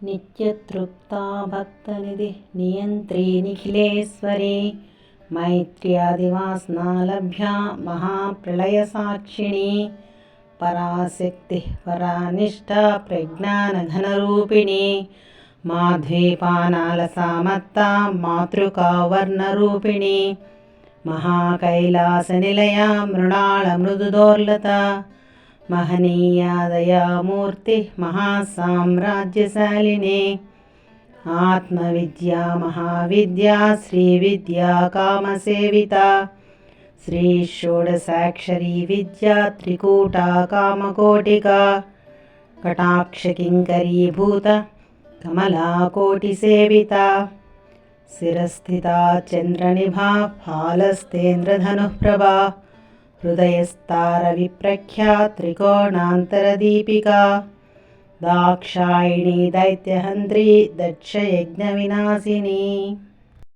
నిత్యతృప్తా భక్తనిధి నియంత్రీ నిఖిలేశ్వరీ మైత్ర్యాదివాసనాలభ్యా మహాప్రళయసాక్షిణీ Parashakti పరానిష్టా ప్రజ్ఞానఘనరూపిణీ మాధ్వీపానాలసామత్తా మాతృకా వర్ణరూపిణీ మహాకైలాసనిలయా మృణాళమృదుదోర్లత మహనీయా దయామూర్తి మహాసామ్రాజ్యశాలినే ఆత్మవిద్యా మహావిద్యా Srividya కామసేవిత Shri షోడశాక్షరీ Vidya త్రికూటా కామకోటికా కటాక్షకింకరీభూత కమలాకోటిసేవిత శిరస్థితా చంద్రనిభా ఫాలస్తేంద్రధనుఃప్రభా హృదయస్తారవిప్రఖ్యా త్రికోణాంతరదీపికా దాక్షాయిణీ దైత్యహంత్రీ దక్షయజ్ఞవినాశినీ।